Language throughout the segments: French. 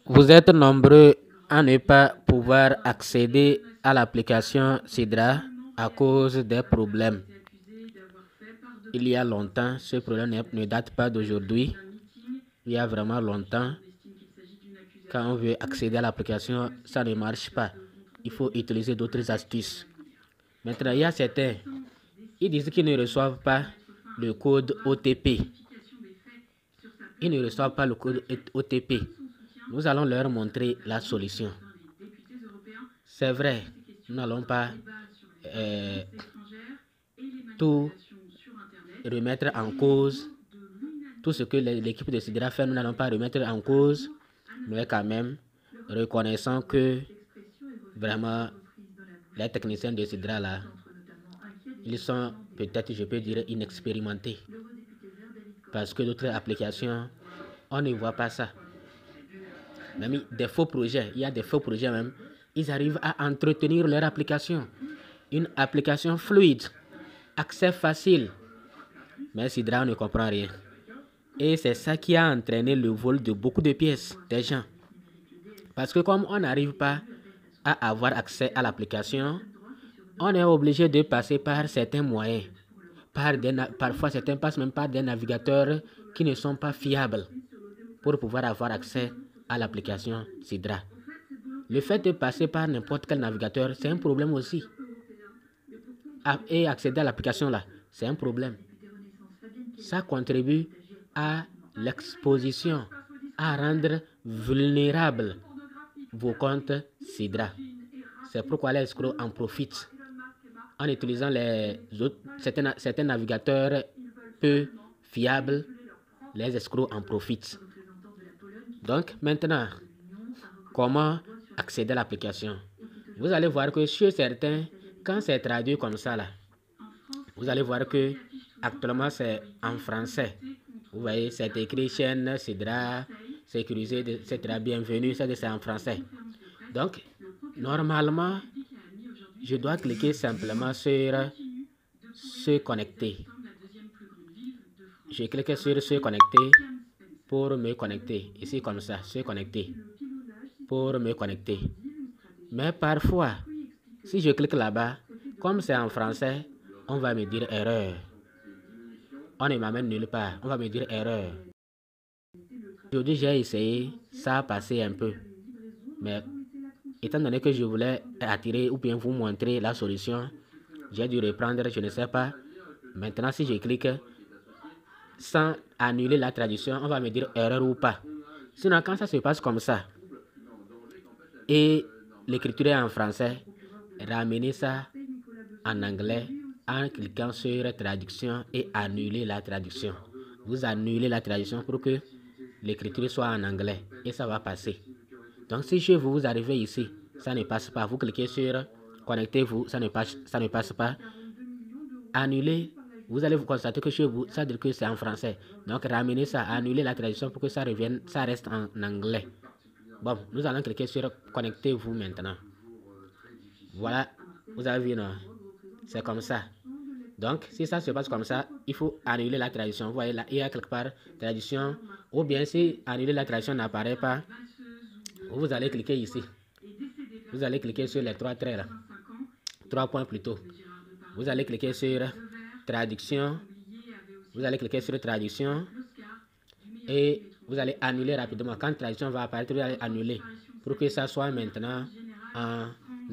Vous êtes nombreux à ne pas pouvoir accéder à l'application Sidra à cause des problèmes. Il y a longtemps, ce problème ne date pas d'aujourd'hui. Il y a vraiment longtemps, quand on veut accéder à l'application, ça ne marche pas. Il faut utiliser d'autres astuces. Maintenant, il y a certains, ils disent qu'ils ne reçoivent pas le code OTP. Ils ne reçoivent pas le code OTP. Nous allons leur montrer la solution. C'est vrai, nous n'allons pas tout remettre en cause. Tout ce que l'équipe de Sidra fait, nous n'allons pas remettre en cause, mais quand même, reconnaissant que vraiment, les techniciens de Sidra là, ils sont peut-être, je peux dire, inexpérimentés. Parce que d'autres applications, on ne voit pas ça. Même des faux projets, il y a des faux projets même, ils arrivent à entretenir leur application. Une application fluide, accès facile. Mais Sidra ne comprend rien. Et c'est ça qui a entraîné le vol de beaucoup de pièces des gens. Parce que comme on n'arrive pas à avoir accès à l'application, on est obligé de passer par certains moyens. Parfois, certains passent même par des navigateurs qui ne sont pas fiables pour pouvoir avoir accès à l'application Sidra. Le fait de passer par n'importe quel navigateur, c'est un problème aussi. Et accéder à l'application là, c'est un problème. Ça contribue à l'exposition, à rendre vulnérables vos comptes Sidra. C'est pourquoi les escrocs en profitent. En utilisant certains navigateurs peu fiables, les escrocs en profitent. Donc maintenant, comment accéder à l'application? Vous allez voir que chez certains, quand c'est traduit comme ça là, vous allez voir que actuellement c'est en français. Vous voyez, c'est écrit chaîne Sidra sécurisée, etc. Bienvenue, c'est en français. Donc, normalement, je dois cliquer simplement sur se connecter. Je clique sur se connecter pour me connecter. Ici comme ça, se connecter pour me connecter. Mais parfois, si je clique là-bas, comme c'est en français, on va me dire erreur. On ne m'amène nulle part. On va me dire erreur. Aujourd'hui, j'ai essayé, ça a passé un peu. Mais étant donné que je voulais attirer ou bien vous montrer la solution, j'ai dû reprendre, je ne sais pas. Maintenant, si je clique sans annuler la traduction, on va me dire erreur ou pas. Sinon, quand ça se passe comme ça, et l'écriture est en français, ramenez ça en anglais en cliquant sur traduction et annuler la traduction. Vous annulez la traduction pour que l'écriture soit en anglais et ça va passer. Donc si chez vous, vous arrivez ici, ça ne passe pas, vous cliquez sur connectez-vous, ça ne passe pas. Annulez, vous allez vous constater que chez vous, ça veut dire que c'est en français. Donc ramenez ça, annulez la traduction pour que ça revienne, ça reste en anglais. Bon, nous allons cliquer sur connectez-vous maintenant. Voilà, vous avez vu, non? C'est comme ça. Donc, si ça se passe comme ça, il faut annuler la traduction. Vous voyez là, il y a quelque part traduction. Ou bien si annuler la traduction n'apparaît pas, vous allez cliquer ici. Vous allez cliquer sur les trois traits là. 3 points plutôt. Vous allez cliquer sur traduction. Vous allez cliquer sur traduction. Et vous allez annuler rapidement. Quand traduction va apparaître, vous allez annuler. Pour que ça soit maintenant en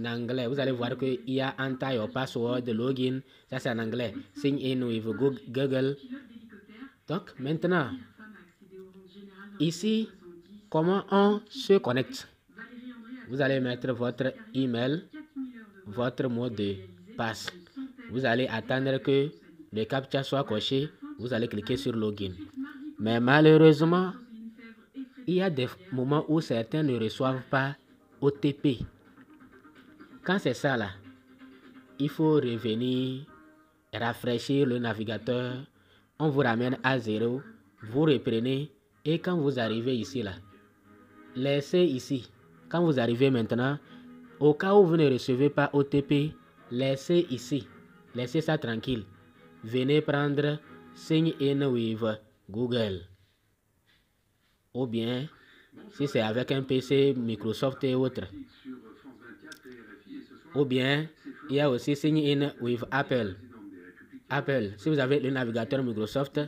anglais. Vous allez voir qu'il y a enter your password, login. Ça c'est en anglais. Sign in with Google. Donc maintenant, ici, comment on se connecte? Vous allez mettre votre email, votre mot de passe. Vous allez attendre que le captcha soit coché. Vous allez cliquer sur login. Mais malheureusement, il y a des moments où certains ne reçoivent pas OTP. Quand c'est ça là, il faut revenir, rafraîchir le navigateur. On vous ramène à 0. Vous reprenez. Et quand vous arrivez ici là, laissez ici. Quand vous arrivez maintenant, au cas où vous ne recevez pas OTP, laissez ici. Laissez ça tranquille. Venez prendre Sign in with Google. Ou bien, si c'est avec un PC Microsoft et autres. Ou bien, il y a aussi Sign in with Apple. Apple, si vous avez le navigateur Microsoft,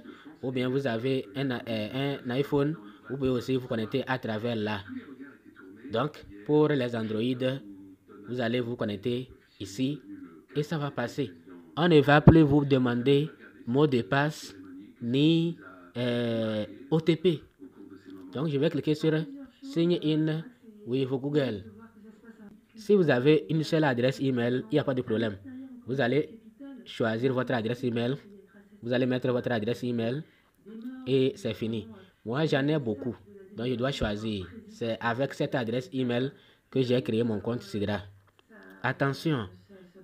ou bien vous avez un iPhone, vous pouvez aussi vous connecter à travers là. Donc, pour les Android, vous allez vous connecter ici et ça va passer. On ne va plus vous demander mot de passe ni OTP. Donc, je vais cliquer sur Sign in with Google. Si vous avez une seule adresse email, il n'y a pas de problème. Vous allez choisir votre adresse email. Vous allez mettre votre adresse email et c'est fini. Moi, j'en ai beaucoup. Donc, je dois choisir. C'est avec cette adresse email que j'ai créé mon compte Sidra. Attention,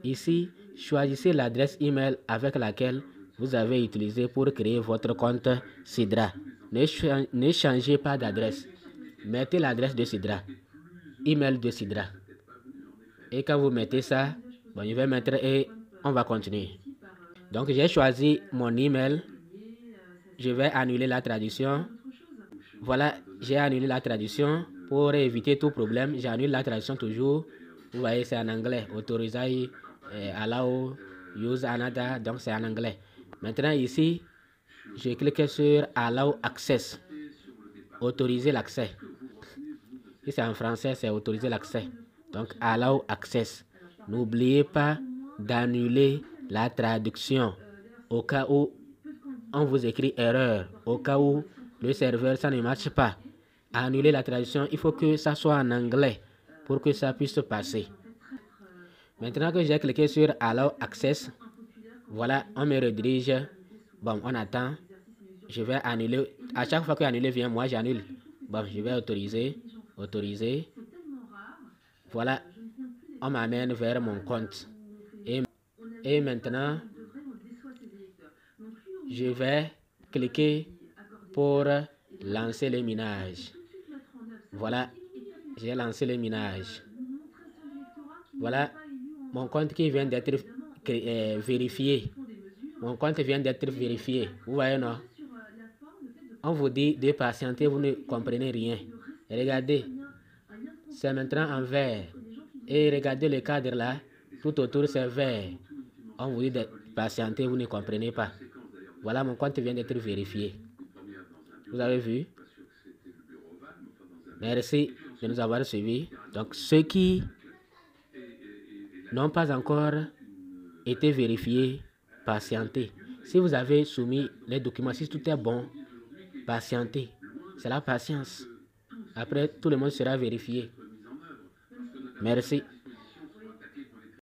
ici, choisissez l'adresse email avec laquelle vous avez utilisé pour créer votre compte Sidra. Ne changez pas d'adresse. Mettez l'adresse de Sidra. Email de Sidra. Et quand vous mettez ça, bon, je vais mettre et on va continuer. Donc, j'ai choisi mon email. Je vais annuler la traduction. Voilà, j'ai annulé la traduction pour éviter tout problème. J'annule la traduction toujours. Vous voyez, c'est en anglais. Autoriser, allow, use another. Donc, c'est en anglais. Maintenant, ici, je clique sur allow access. Autoriser l'accès. Si c'est en français, c'est autoriser l'accès. Donc, allow access. N'oubliez pas d'annuler la traduction au cas où on vous écrit erreur, au cas où le serveur, ça ne marche pas. Annuler la traduction, il faut que ça soit en anglais pour que ça puisse passer. Maintenant que j'ai cliqué sur Allow Access, voilà, on me redirige. Bon, on attend. Je vais annuler. À chaque fois que annuler vient, moi j'annule. Bon, je vais autoriser. Autoriser. Voilà, on m'amène vers mon compte. Et maintenant, je vais cliquer pour lancer le minage. Voilà, j'ai lancé le minage. Voilà, mon compte qui vient d'être vérifié. Mon compte vient d'être vérifié. Vous voyez, non? On vous dit de patienter, vous ne comprenez rien. Regardez, c'est maintenant en vert. Et regardez le cadre là, tout autour c'est vert. On vous dit de patienter, vous ne comprenez pas. Voilà, mon compte vient d'être vérifié. Vous avez vu? Merci de nous avoir suivis. Donc, ceux qui n'ont pas encore été vérifiés, patientez. Si vous avez soumis les documents, si tout est bon, patientez. C'est la patience. Après, tout le monde sera vérifié. Merci.